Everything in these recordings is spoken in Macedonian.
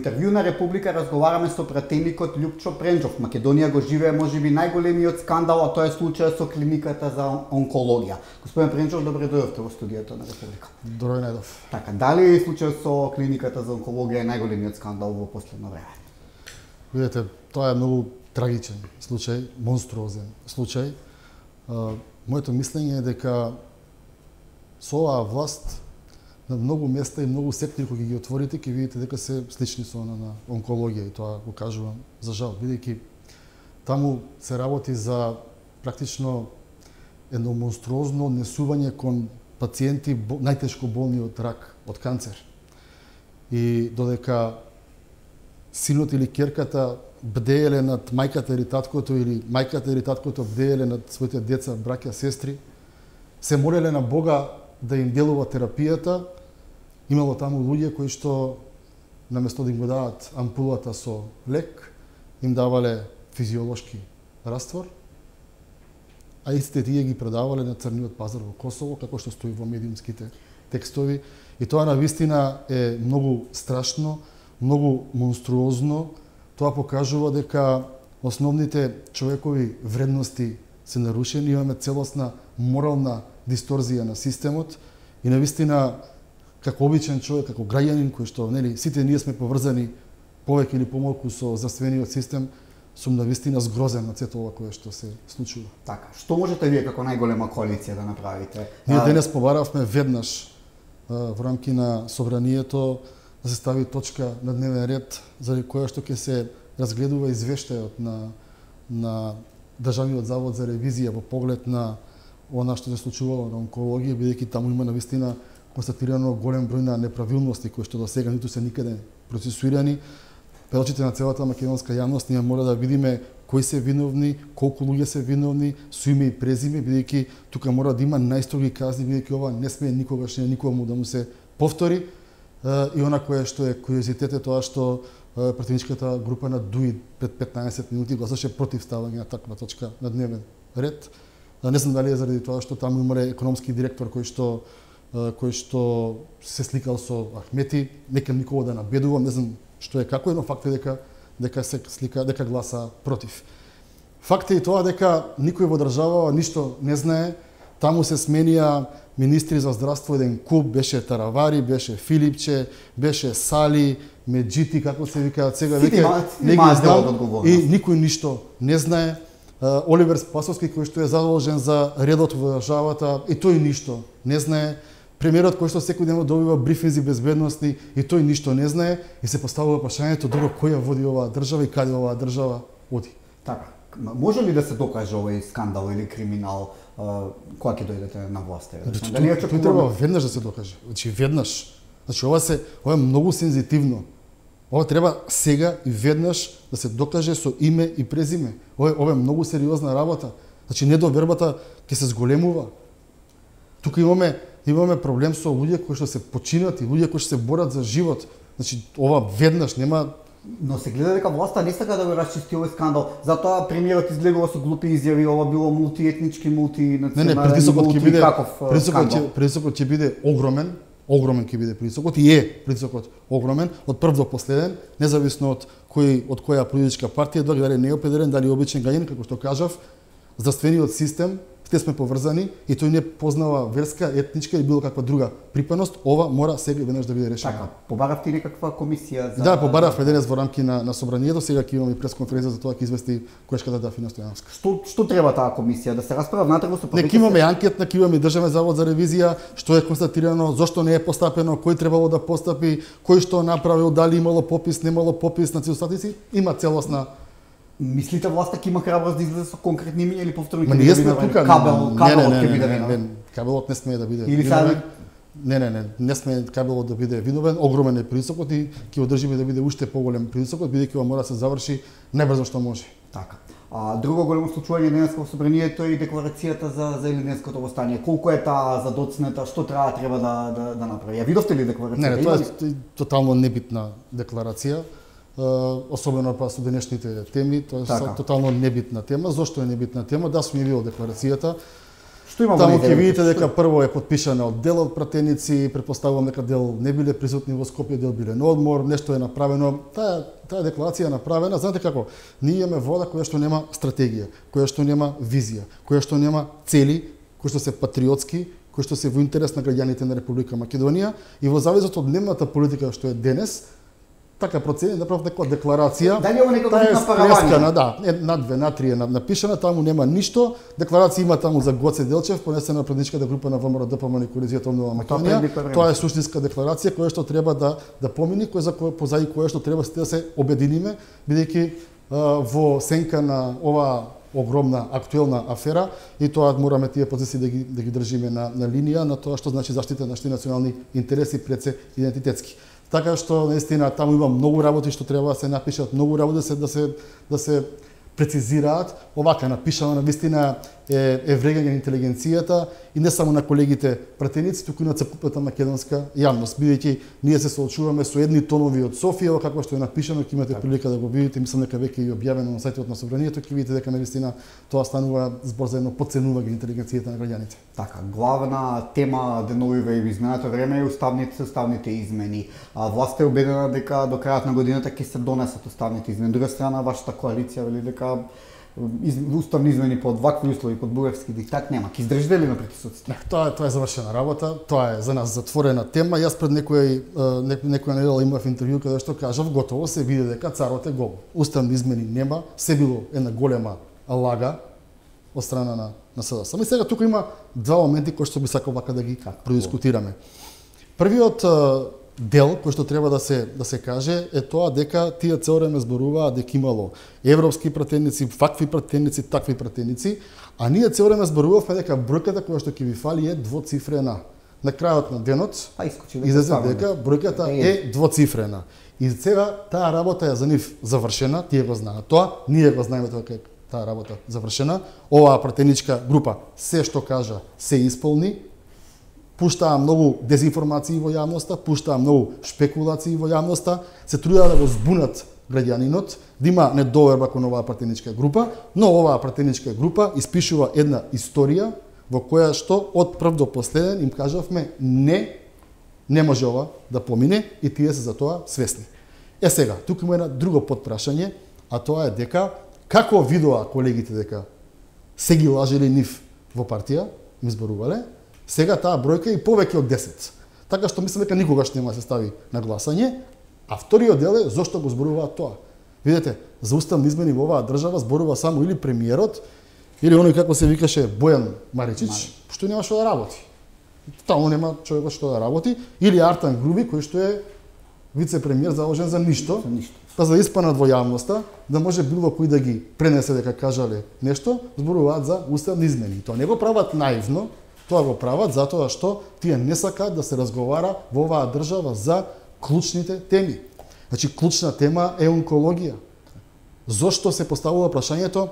интервју на Република разговараме со пратеникот Љупчо Пренџов. Македонија го живее можеби најголемиот скандал, а тоа е случајот со клиниката за онкологија. Господин Пренџов, добре дојдовте во студиото на Република. Добро најдов. Така, дали случајот со клиниката за онкологија е најголемиот скандал во последно време? Видете, тоа е многу трагичен случај, монструозен случај. Моето мислење е дека со оваа власт на многу места и многу сектори кои ги отворите, ќе видите дека се слични со на онкологија, и тоа го кажувам за жал, бидејќи таму се работи за практично едно монструозно однесување кон пациенти најтешко болни од рак, од канцер. И додека синот или ќерката бдееле над мајката или таткото, или мајката или таткото бдееле над своите деца, браќа, сестри, се молеле на Бога да им делува терапијата, имало таму луѓе кои што наместо да им го дават ампулата со лек, им давале физиолошки раствор, а истите тие ги продавале на црниот пазар во Косово, како што стои во медиумските текстови. И тоа навистина е многу страшно, многу монструозно. Тоа покажува дека основните човекови вредности се нарушени, имаме целосна морална дисторзија на системот и навистина како обичен човек, како граѓанин кој што сите ние сме поврзани повеќе или помалку со здравствениот систем, сум навистина згрозен на сето ова кое што се случува. Така, што можете вие како најголема коалиција да направите? Ние денес побаравме веднаш во рамки на собранието да се стави точка на дневен ред заради која што ќе се разгледува извештајот на Државниот завод за ревизија во поглед на она што се случувало на онкологија, бидејќи таму има навистина констатирано голем број на неправилности кои што до сега ниту се никаде процесуирани. Пред очите на целата македонска јавност ние мора да видиме кои се виновни, колку луѓе се виновни, со име и презиме, бидејќи тука мора да има најстроги казни, бидејќи ова не смее никогаш никому да му се повтори. И она кое што е куриозитет е тоа што пратеничката група на ДУИ пред 15 минути гласаше против ставање на таква точка на дневен ред. Не знам дали е заради тоа што таму имале економски директор кој што се сликал со Ахмети, нека никого да набедувам, не знам што е како, но факт е дека се слика, дека гласа против. Факт е и тоа дека никој во држава ништо не знае. Таму се сменија министри за здравство, еден куп, беше Таравари, беше Филипче, беше Сали, Меджити, како се викаат сега, веќе не ги знам, и никој ништо не знае. Оливер Спасовски, кој што е задолжен за редот во државата, и тој ништо не знае. Премиерот кој што секојдневно добива брифинзи безбедностни, и тој ништо не знае, и се поставува прашањето добро која води оваа држава и каде оваа држава оди. Така, може ли да се докаже овој скандал или криминал кога ќе дојдете на власт? Тој треба веднаш да се докаже. Значи веднаш. Значи ова е многу сензитивно. Ова треба сега и веднаш да се докаже со име и презиме. Ова е многу сериозна работа. Значи недовербата ќе се зголемува. Тука имаме проблем со луѓе кои што се починати, луѓе кои што се борат за живот. Значи ова веднаш нема. Но се гледа дека власта не сака да го расчисти овој скандал. Затоа премиерот излегува со глупи изјави, ова било мултиетнички, мултинационален, притисокот ќе биде огромен. Огромен ќе биде притисокот и е притисокот огромен од прв до последен, независно од која политичка партија, дали не е определен, дали обичен гајен, како што кажав, здравствениот систем, те сме поврзани и тој не познава верска, етничка или било каква друга припаност, ова мора сега веднаш да биде решено. Така, побаравте и некаква комисија за... Да, побаравме денес во рамки на собранието, сега ќе имаме пресконференција за тоа ќе извести колешката Дафина Стојановска. Што треба таа комисија да се расправа внатре во Не, ќе имаме анкетна, ќе имаме Државен завод за ревизија, што е констатирано, зошто не е постапено, кој требало да постапи, кој што направил, дали имало попис, немало попис на цитостатици, има целосна. Мислите власта ќе има храброст да излезе со конкретни имиња или повторно ќе биде тука? Кабелот ќе биде виновен? Кабелот не смее да биде виновен. Не смее кабелот да биде виновен, огромен е притисокот и ќе одржиме да биде уште поголем притисокот, бидејќи ова мора да се заврши најбрзо што може. Така. Друго големо случување денес во собранието е декларацијата за Илинденското востание. Колку е таа задоцнета, што треба да направи? Ја видовте ли декларацијата? Не, тоа е тотално небитна декларација. Особено па со денешните теми, тоа е тотално небитна тема. Зошто е небитна тема? Да, сум ја видел декларацијата. Што има Таму ќе видите дека прво е подпишано од дел од пратеници, претпоставувам дека дел не биле присутни во Скопје, дел биле на одмор, нешто е направено. Таа декларација е направена, знаете како? Ние имаме вода која што нема стратегија, која што нема визија, која што нема цели, кои што се патриотски, кои што се во интерес на граѓаните на Република Македонија и во зависност од дневната политика што е денес, така процени направив некоја декларација. Дали ова некој на паравање? Да, на две, на три е напишана, таму нема ништо. Декларација има таму за Гоце Делчев, понесена на предничката група на ВМРО ДПМН и Коалицијата Обнова Македонија. Тоа е суштинска декларација која што треба да помини, позади која што треба да се обединиме, бидејќи во сенка на ова огромна актуелна афера и тоа мораме тие позиции да ги држиме на линија на тоа што значи заштита на нашите национални интереси пред се идентитетски. Така што наистина таму има многу работи што треба да се напишат, многу работи да се прецизираат. Овака напишано навистина е врегање на интелигенцијата и не само на колегите пратеници, туку и на целокупната македонска јавност, бидејќи ние се соочуваме со едни тонови од Софија, како што е напишано, ќе имате прилика да го видите, мислам дека веќе и објавено на сајтот на Собранието, ќе видите дека навистина тоа станува збор за едно потценување интелигенцијата на граѓаните. Така, главна тема деновиве и изминато време е уставните измени. Власта е убедена дека до крајот на годината ќе се донесат уставните измени. Друга страна, вашата коалиција вели дека уставни измени под вакви услови, под бугарски диктат нема. Ќе издржите ли на притисоците? Тоа е завршена работа, тоа е за нас затворена тема. Јас пред некоја недела имав интервју каде што кажав готово се види дека царот е гол. Уставни измени нема, се било една голема лага од страна на СДС. И сега тука има два моменти кои што би сакал вака да ги продискутираме. Првиот дел кој што треба да се каже е тоа дека тие цело време зборуваат дека имало европски пратеници, вакви пратеници, такви пратеници, а ние цело време зборувавме дека бројката која што ќе ви фали е двоцифрена. На крајот на денот излезе дека бројката е двоцифрена. И сега таа работа е за нив завршена, тие го знаат тоа, ние го знаеме тоа дека таа работа завршена. Оваа пратеничка група се што кажа се исполни. Пуштаа многу дезинформации во јавноста, пуштаа многу шпекулации во јавноста, се трудат да го збунат граѓанинот, да има недоверба кон оваа пратеничка група, но оваа пратеничка група испишува една историја во која што од прв до последен им кажавме не може ова да помине и тие се за тоа свесни. Сега, тука има едно друго подпрашање, а тоа е дека како видоа колегите дека се ги лажели нив во партија, им зборувале, сега таа бројка е и повеќе од 10. Така што мислам дека никогаш нема да се стави на гласање, а вториот дел е зошто го зборуваат тоа. Видете, за уставни измени во оваа држава зборува само или премиерот, или оној како се викаше Бојан Маричич, што нема што да работи. Таму нема човек што да работи, или Артан Груби, кој што е вице-премиер заложен за ништо, па за да испанат во јавноста, да може било кој да ги пренесе дека кажале нешто, зборуваат за уставни измени. Тоа не го прават наивно, тоа го прават затоа што тие не сакаат да се разговара во оваа држава за клучните теми. Значи, клучна тема е онкологија. Зошто се поставува прашањето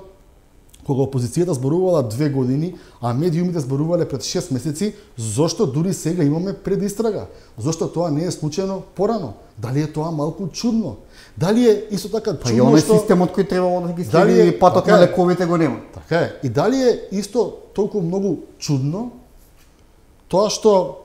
кога опозицијата зборувала 2 години, а медиумите зборувале пред 6 месеци, зошто дури сега имаме предистрага? Зошто тоа не е случајно порано? Дали е тоа малку чудно? Дали е исто така чудно и оној системот кој требало да ги следи патот на лековите го нема? Така е. И дали е исто толку многу чудно тоа што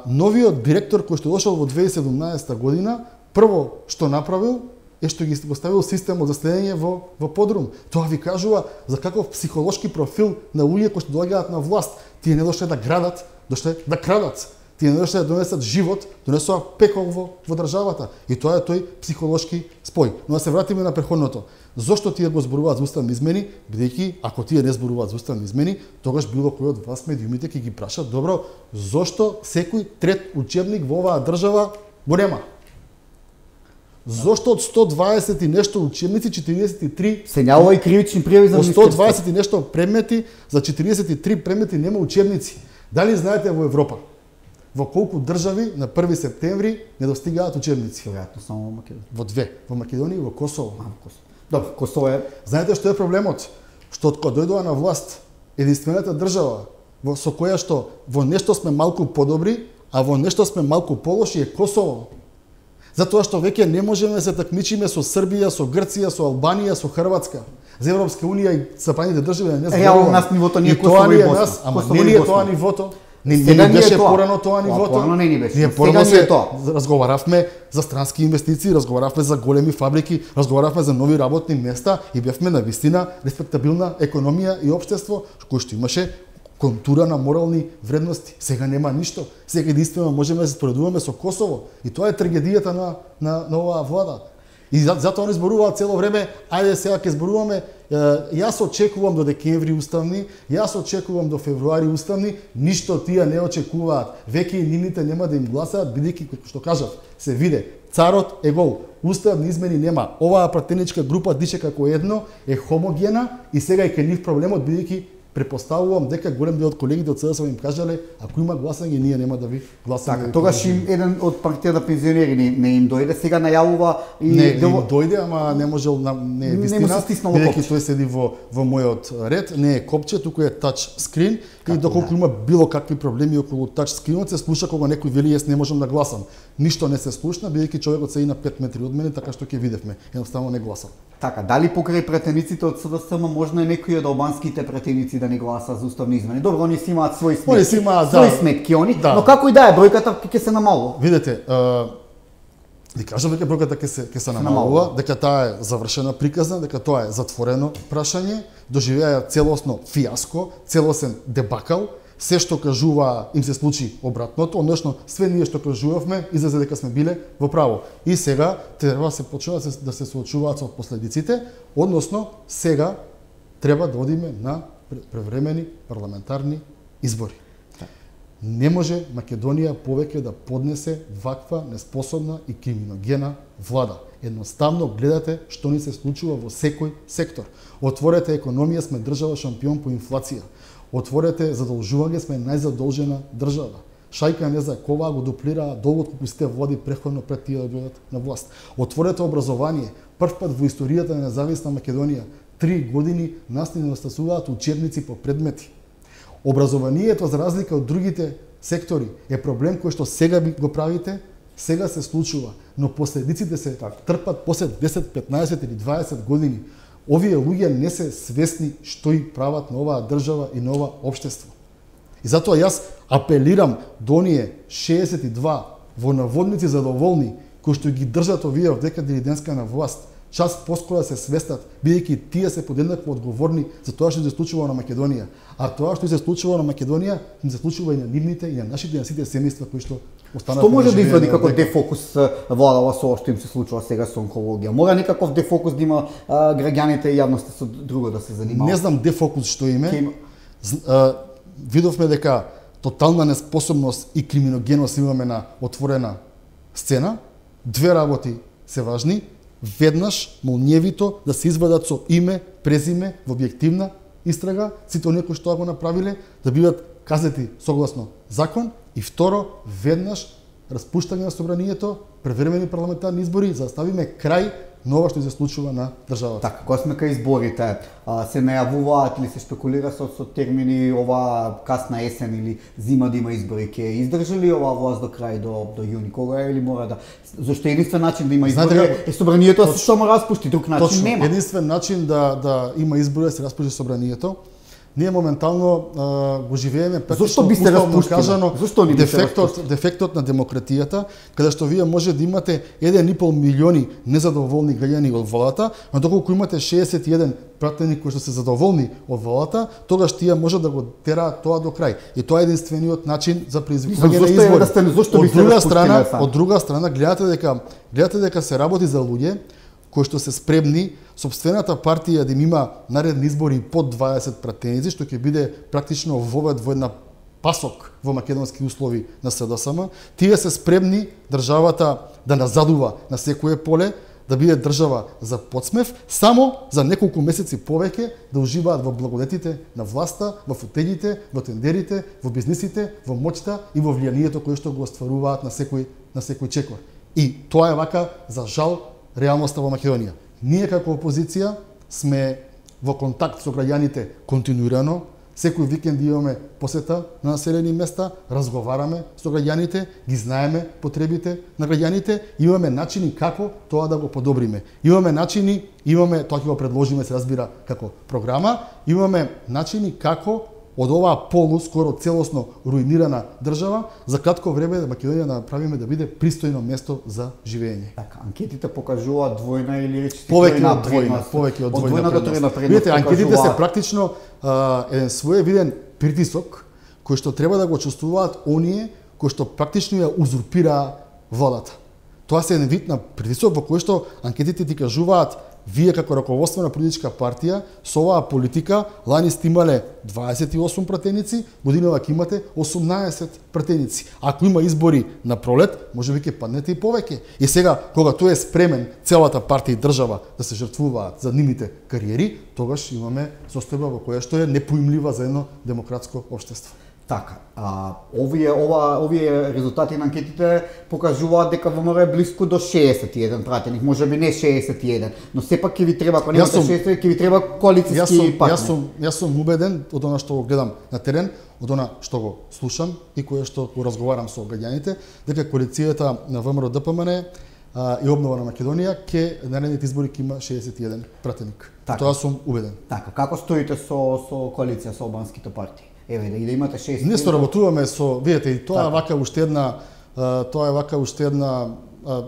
новиот директор кој што дошол во 2017 година, прво што направил е што ги поставил системот за следење во подрум. Тоа ви кажува за каков психолошки профил на луѓе кои што доаѓаат на власт. Тие не дошле да градат, дошле да крадат. Тие не дошле да донесат живот, донесоа пекол во државата. И тоа е тој психолошки спој. Но да се вратиме на претходното. Зошто тие го зборуваат за уставни измени, бидејќи ако тие не зборуваат за уставни измени, тогаш било кој од вас медиумите ќе ги прашат, добро, зошто секој трет учебник во оваа држава го нема? Зошто од 120 и нешто учебници, 43 се најава и кривични пријави за од 120 и нешто предмети, за 43 предмети нема учебници. Дали знаете во Европа во колку држави на 1 септември не достигаат учебници? Веројатно само во Македонија. Во 2, во Македонија и во Косово. Добро, Косово е. Знаете што е проблемот? Што од кога дојдоа на власт единствената држава со која што во нешто сме малку подобри, а во нешто сме малку полоши е Косово. Затоа што веќе не можеме да се такмичиме со Србија, со Грција, со Албанија, со Хрватска. За Европска унија и западните држави не зборуваме. Реално нас нивото не е Косово и Босна. Ама не е тоа нивото. Не беше порано тоа нивото. Порано не ни беше. Ние порано се разговаравме за странски инвестиции, разговаравме за големи фабрики, разговаравме за нови работни места и бевме на вистина респектабилна економија и општество кој што имаше контура на морални вредности. Сега нема ништо. Сега единствено можеме да се споредуваме со Косово. И тоа е трагедијата на оваа влада. И затоа они зборуваат цело време, ајде сега ќе зборуваме, јас очекувам до декември уставни, јас очекувам до февруари уставни, ништо тие не очекуваат. Веќе и нивните нема да им гласаат, бидејќи што кажав, се виде, царот е гол. Уставни измени нема. Оваа пратеничка група дише како едно, е хомогена и сега е кај нив проблемот, бидејќи препоставувам дека голем дел од колегите од СДСМ им кажале, ако има гласање, ние нема да ви гласаме. Така, тогаш им еден од партијата пензионери не им дојде, сега најавува и не им дојде, ама не можел не е вистина, бидејќи тој седи во мојот ред, не е копче, туку е тач скрин и доколку има било какви проблеми околу тач скринот, се слуша кога некој вели јас не можам да гласам. Ништо не се слушна, бидејќи човекот седи на 5 метри од мене, така што ќе видевме. Едноставно не гласам. Така, дали покрај пратениците од СДСМ можно е некои од албанските пратеници да не гласа за уставни измени? Добро, они си имаат свои сметки. Они си имаат, свои сметки, но како и да е, бројката ќе се намалува. Видете, ви кажам дека бројката ќе се намалува, дека таа е завршена приказна, дека тоа е затворено прашање, доживеа целосно фиаско, целосен дебакал. Се што кажува им се случи обратното, односно све ние што кажувавме излезе дека сме биле во право. И сега треба да се почнува да се соочуваат со последиците, односно сега треба да одиме на превремени парламентарни избори. Не може Македонија повеќе да поднесе ваква неспособна и криминогена влада. Едноставно гледате што ни се случува во секој сектор. Отворете економија, сме држава шампион по инфлација. Отворете задолжување, сме најзадолжена држава. Шајка не за кова го дуплира долгот колку сте влади преходно пред тие да дојдат на власт. Отворете образование, прв пат во историјата на независна Македонија 3 години нас не недостасуваат учебници по предмети. Образованието, за разлика од другите сектори, е проблем кој што сега го правите, сега се случува, но последиците се трпат после 10, 15 или 20 години. Овие луѓе не се свесни што и прават на оваа држава и на ова општество. И затоа јас апелирам до оние 62 во наводници задоволни кои што ги држат овие од декаде денска на власт, час поскоро се свестат, бидејќи тие се подеднакво одговорни за тоа што се случува на Македонија. А тоа што се случува на Македонија, им се случува и на нивните и на нашите и на сите семејства кои што останат. Што може да извади како дефокус владава со што им се случува сега со онкологија? Мора некаков дефокус да има граѓаните и јавноста со друго да се занимава? Не знам дефокус што име. Видовме дека тотална неспособност и криминогеност имаме на отворена сцена. Две работи се важни. Веднаш молњевито да се извадат со име, презиме во објективна истрага сите оние кои што го направиле, да бидат казнети согласно закон, и второ, веднаш распуштање на собранието, превремени парламентарни избори, за да ставиме крај на ова што се случува на државата. Така, кога сме кај изборите, се најавуваат или се спекулира со термини ова касна есен или зима да има избори? Ќе издржи ли оваа власт до крај, до јуни? Кога е или мора да... Зошто единствен начин да има избори е собранието да се само распушти, друг начин нема. Единствен начин да има избори да се распушти собранието. Ние моментално го живееме практично кажано дефектот на демократијата, каде што вие може да имате 1,5 милиони незадоволни граѓани од владата, но доколку имате 61 пратени кои што се задоволни од владата, тогаш тие може да го тераат тоа до крај. И тоа е единствениот начин за предизвикување на избори. Од друга страна гледате дека се работи за луѓе кои што се спремни сопствената партија да им има наредни избори под 20 пратеници, што ќе биде практично вовед во една пасок во македонски услови на СДСМ. Тие се спремни државата да назадува на секое поле, да биде држава за подсмев, само за неколку месеци повеќе да уживаат во благодетите на власта, во фотелите, во тендерите, во бизнисите, во моќта и во влијанието кое што го остваруваат на секој чекор. И тоа е вака, за жал, реалноста во Македонија. Ние како опозиција сме во контакт со граѓаните континуирано, секој викенд имаме посета на населени места, разговараме со граѓаните, ги знаеме потребите на граѓаните, имаме начини како тоа да го подобриме. Имаме начини, тоа ќе го предложиме, се разбира, како програма, имаме начини како од оваа скоро целосно руинирана држава, за кратко време да Македонија да направиме да биде пристојно место за живеење. Така, анкетите покажуваат двојна или речиси повеќе од двојна предност. Видите, анкетите се практично еден своевиден притисок кој што треба да го чувствуваат оние кои што практично ја узурпираа владата. Тоа се еден вид на притисок во кој што анкетите ти кажуваат: вие како раководство на политичка партија со оваа политика лани сте имале 28 пратеници, годинава ќе имате 18 пратеници. Ако има избори на пролет, можеби ќе паднете и повеќе. И сега, кога тој е спремен целата партија и држава да се жртвуваат за нивните кариери, тогаш имаме состојба во која што е непоимлива за едно демократско општество. Така, овие резултати на анкетите покажуваат дека ВМРО е блиску до 61 пратеник, можеби не 61, но сепак ќе ви треба, ако немате 60, ќе ви треба коалициски партнер. Јас сум убеден од она што го гледам на терен, од она што го слушам и кое што го разговарам со граѓаните, дека коалицијата на ВМРО ДПМН и обнова на Македонија ќе наредните избори ќе има 61 пратеник. Тоа сум убеден. Така, како стоите со коалиција со албанските партии? Еве, и да имате 6. Ние соработуваме со, видите, и тоа е вака уште една,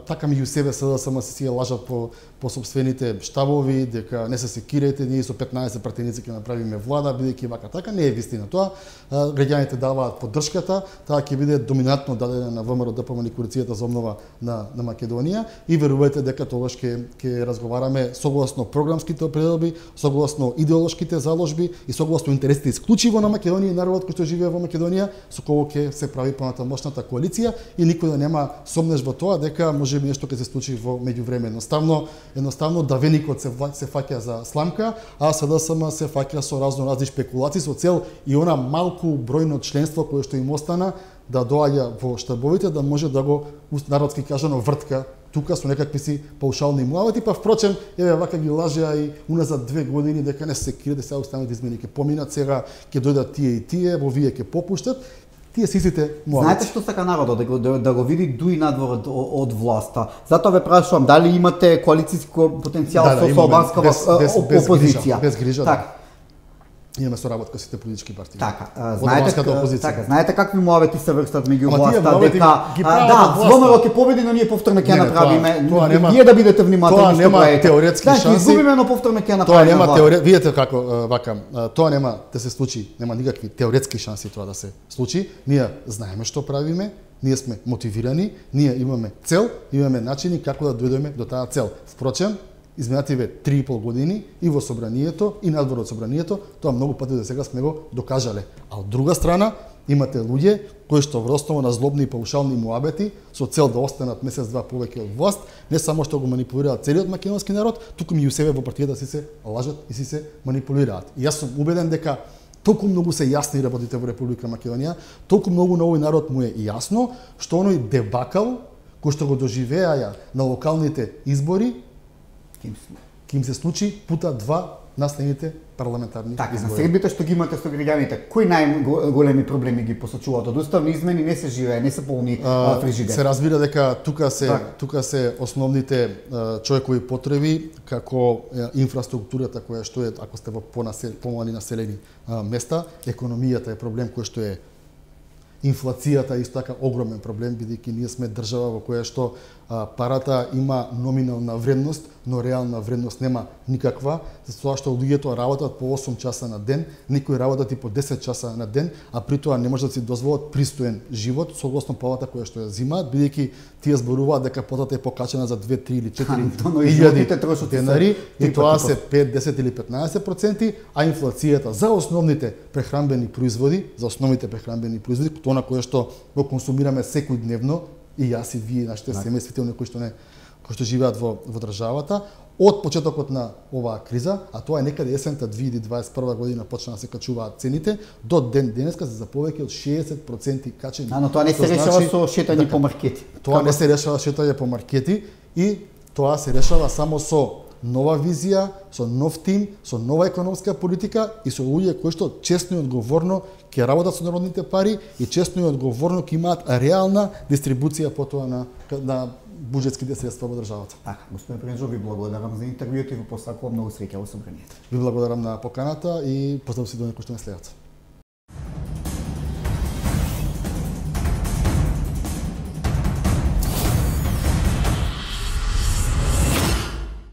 така меѓу себе СДСМ се лажат по сопствените штабови, дека не се секирајте, ние со 15 пратеници ќе направиме влада, бидејќи вака така, не е вистина тоа. Граѓаните даваат поддршката, таа ќе биде доминантно дадена на ВМРО ДПМН и коалицијата за обнова на Македонија и верувајте дека тогаш ќе разговараме согласно програмските определби, согласно идеолошките заложби и согласно интересите исклучиво на Македонија и народот кој што живее во Македонија, со кого ќе се прави понатамошната коалиција и никој да нема сомнеш во тоа дека можеби нешто ќе се случи во меѓувреме. Едноставно давеникот се фаќа за сламка, а СДСМ се фаќа со разни шпекулации со цел и она малку бројно членство кое што им остана да доаѓа во штабовите, да може да го народски кажано вртка тука со некакви си паушални муавати, па впрочем, еве вака ги лажеа и уназад 2 години дека не се секира да се останат измени ќе поминат, сега ќе дојдат тие и тие, во вие ќе попуштат. Тие сите муавици. Знаете што сака народот да го види дуи надвор од власта. Затоа ве прашувам дали имате коалицијски потенцијал со албанска опозиција. Без грижа. Така. Имаме соработка со сите политички партии. Така, знаете какви муавети се врстат меѓу власта, дека ВМРО ќе победи, но ние повторно ќе направиме. Вие да бидете внимателни што правите. Теоретски шанси. Ќе изгубиме, но повторно ќе направиме. Тоа нема теоретски, видете како вака, тоа нема да се случи, нема никакви теоретски шанси тоа да се случи. Ние знаеме што правиме, ние сме мотивирани, ние имаме цел, имаме начини како да дојдеме до таа цел. Впрочем, изминативе 3,5 години и во собранието и надвор од собранието, тоа многу пати до сега сме го докажале. А од друга страна, имате луѓе кои што во основа на злобни и паушални муабети со цел да останат месец-два повеќе од власт, не само што го манипулираат целиот македонски народ, туку меѓу себе во партијата си се лажат и си се манипулираат. И јас сум убеден дека толку многу се јасни работите во Република Македонија, толку многу на овој народ му е јасно што оној дебакал кој што го доживеаја на локалните избори ќе им се случи пута 2 наследните парламентарни избори. Така, на средбите што ги имате со граѓаните, кои најголеми проблеми ги посочуваат? Од уставни измени не се живее, не се полни фрижидер. Се разбира дека тука се основните човекови потреби, како инфраструктурата која што е, ако сте во помали населени места, економијата е проблем кој што е инфлацијата исто така огромен проблем, бидејќи ние сме држава во која што парата има номинална вредност, но реална вредност нема никаква, затоа што луѓето работат по 8 часа на ден, некои работат и по 10 часа на ден, а при тоа не можат да си дозволат пристоен живот согласно платата која што ја земаат, бидејќи тие зборуваат дека платата е покачена за 2, 3 или 4 денари и тоа се 5, 10 или 15%, а инфлацијата за основните прехранбени производи, тоа на кое што го консумираме секојдневно, и јас и вие, нашите семејства, оние кои што живеат во државата, од почетокот на оваа криза, а тоа е некаде есента 2021 година почна да се качуваат цените, до ден денеска се за повеќе од 60% качени. Но тоа не се решава со шетање по маркети. Тоа не се решава шетање по маркети и тоа се решава само со нова визија, со нов тим, со нова економска политика и со луѓе кои што честно и одговорно ќе работат со народните пари и честно и одговорно ќе имаат реална дистрибуција потоа на буџетските средства во државата. Така, господин Пренџов, ви благодарам за интервјуто и ви посакувам многу среќа во собранието. Ви благодарам на поканата и поздравувам се до некој што не следат.